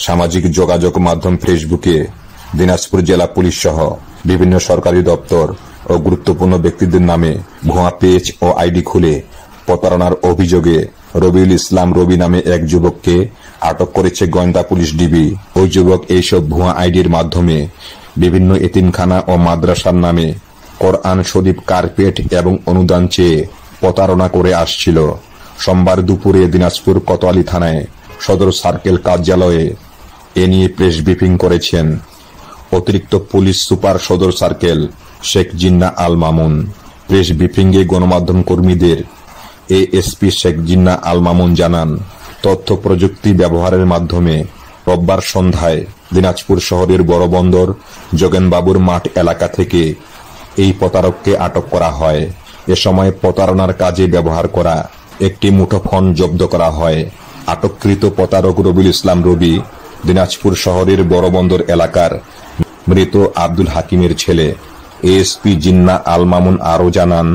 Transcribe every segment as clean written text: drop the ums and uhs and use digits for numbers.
সামাজিক যোগাযোগ মাধ্যম ফেসবুকে দিনাজপুর জেলা পুলিশ সহ বিভিন্ন সরকারি দপ্তর ও গুরুত্বপূর্ণ ব্যক্তিদের নামে ভুয়া পেজ ও আইডি খুলে প্রতারণার অভিযোগে রবিউল ইসলাম রবি নামে এক যুবককে আটক করেছে গোয়েন্দা পুলিশ ডিবি। ওই যুবক এইসব ভুয়া আইডির মাধ্যমে বিভিন্ন এতিমখানা ও মাদ্রাসার নামে কোরআন শরীফ কার্পেট এবং অনুদান চেয়ে প্রতারণা করে আসছিল। সোমবার দুপুরে দিনাজপুর কোতোয়ালি থানায় সদর সার্কেল কার্যালয়ে এ নিয়ে প্রেস ব্রিফিং করেছেন অতিরিক্ত পুলিশ সুপার সদর সার্কেল শেখ জিন্নাহ আল মামুন। প্রেস ব্রিফিংয়ে গণমাধ্যম কর্মীদের এএসপি শেখ জিন্নাহ আল মামুন জানান, তথ্য প্রযুক্তি ব্যবহারের মাধ্যমে রোববার সন্ধ্যায় দিনাজপুর শহরের বড় বন্দর যোগেনবাবুর মাঠ এলাকা থেকে এই প্রতারককে আটক করা হয়। এ সময় প্রতারণার কাজে ব্যবহার করা একটি মুঠোফোন জব্দ করা হয়। আটককৃত প্রতারক রবিউল ইসলাম রবি দিনাজপুর শহরের বড় বন্দর এলাকার মৃত আব্দুল হাকিমের ছেলে। এএসপি জিন্নাহ আল মামুন আরও জানান,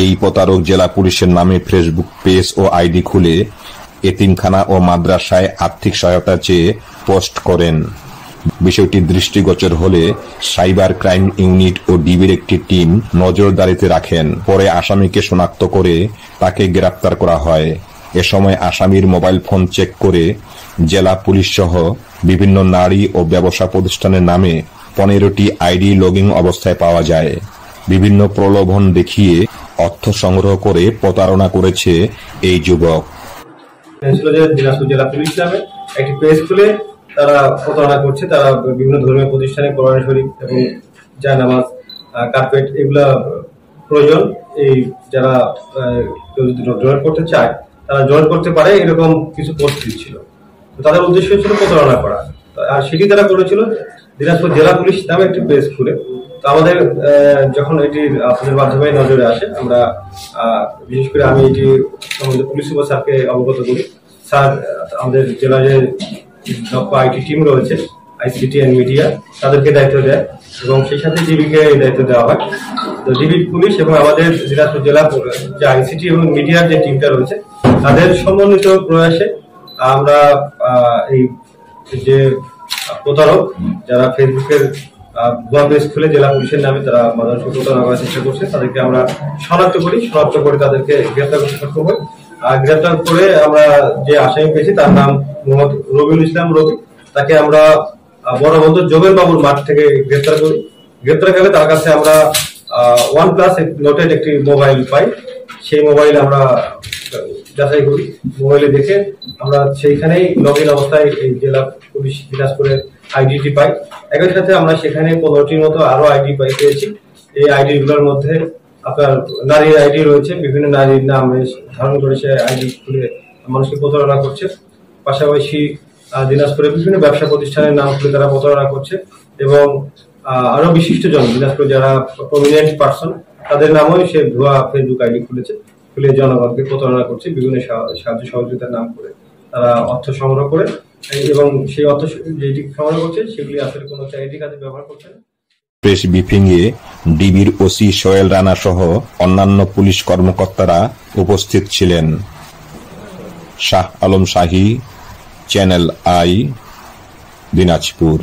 এই প্রতারক জেলা পুলিশের নামে ফেসবুক পেজ ও আইডি খুলে এতিমখানা ও মাদ্রাসায় আর্থিক সহায়তা চেয়ে পোস্ট করেন। বিষয়টি দৃষ্টিগোচর হলে সাইবার ক্রাইম ইউনিট ও ডিবির একটি টিম নজরদারিতে রাখেন। পরে আসামিকে শনাক্ত করে তাকে গ্রেপ্তার করা হয়। এ সময় আসামির মোবাইল ফোন চেক করে জেলা পুলিশ সহ বিভিন্ন নারী ও ব্যবসা প্রতিষ্ঠানের নামে 15টি আইডি লগইন অবস্থায় পাওয়া যায়। বিভিন্ন প্রলোভন দেখিয়ে অর্থ সংগ্রহ করে প্রতারণা করেছে এই যুবক। দিনাজপুর জেলা পুলিশ নামে একটি পেজ খুলে তারা প্রতারণা করছে। তারা বিভিন্ন ধর্মীয় প্রতিষ্ঠানে কোরআন শরীফ এবং জায়নামাজ, কার্পেট এগুলা প্রয়োজন, এই যারা জয়েন করতে চায় তারা জয়েন করতে পারে, এরকম কিছু পোস্ট দিচ্ছিল। তাদের উদ্দেশ্য ছিল প্রতারণা করা, আর সেটি তারা করেছিল দিনাজপুর জেলা পুলিশ নামে একটি পেজ খুলে। তো আমাদের যখন এটি আপনাদের মাধ্যমে নজরে আসে, আমরা বিশেষ করে আমি এটি আমাদের পুলিশ সুপার স্যারকে অবগত করি। স্যার আমাদের জেলার যে দক্ষ আইটি টিম রয়েছে, আইসিটি অ্যান্ড মিডিয়া, তাদেরকে দায়িত্ব দেয় এবং সেই সাথে ডিবিকে দায়িত্ব দেওয়া হয়। তো ডিবি পুলিশ এবং আমাদের দিনাজপুর জেলা যে আইসিটি এবং মিডিয়ার যে টিমটা রয়েছে, তাদের সমন্বিত প্রয়াসে আমরা এই যে প্রতারক যারা ফেসবুকের ভুয়া পেজ খুলে জেলা পুলিশের নামে তারা মানুষকে প্রতারণা করার চেষ্টা করছে, তাদেরকে আমরা শনাক্ত করে তাদেরকে গ্রেফতার করতে সক্ষম হই। আর গ্রেফতার করে আমরা যে আসামি পেয়েছি তার নাম মোহাম্মদ রবিউল ইসলাম রবি। তাকে আমরা বড় বন্দর যোগেনবাবুর মাঠ থেকে গ্রেফতার করি। গ্রেফতারকালে তার কাছে আমরা OnePlus নোটেড একটি মোবাইল পাই। সেই মোবাইল আমরা যাচাই করি, মোবাইলে দেখে আমরা সেইখানেই লগ ইন অবস্থায় এই জেলা পুলিশ দিনাজপুরের আইডিটি পাই। একই সাথে আমরা সেখানে 15টির মতো আরো আইডি পেয়েছি। এই আইডি গুলোর মধ্যে আপনার নারীর আইডি রয়েছে, বিভিন্ন নারীর নাম ধারণ করে সে আইডি খুলে মানুষকে প্রতারণা করছে। পাশাপাশি দিনাজপুরের বিভিন্ন ব্যবসা প্রতিষ্ঠানের নাম খুলে তারা প্রতারণা করছে এবং আরো বিশিষ্টজন দিনাজপুর যারা প্রমিনেন্ট পার্সন তাদের নামও সে ভুয়া ফেসবুক আইডি খুলে জনগণকে প্রতারণা করছে। বিভিন্ন সাহায্য সহযোগিতার নাম করে তারা অর্থ সংগ্রহ করে এবং সেই অর্থ যেটি সংগ্রহ করছে সেগুলি আসলে কোনো চ্যারিটি কাজে ব্যবহার করছে না। প্রেস ব্রিফিংয়ে ডিবির ওসি সোহেল রানা সহ অন্যান্য পুলিশ কর্মকর্তারা উপস্থিত ছিলেন। শাহ আলম শাহী, চ্যানেল আই, দিনাজপুর।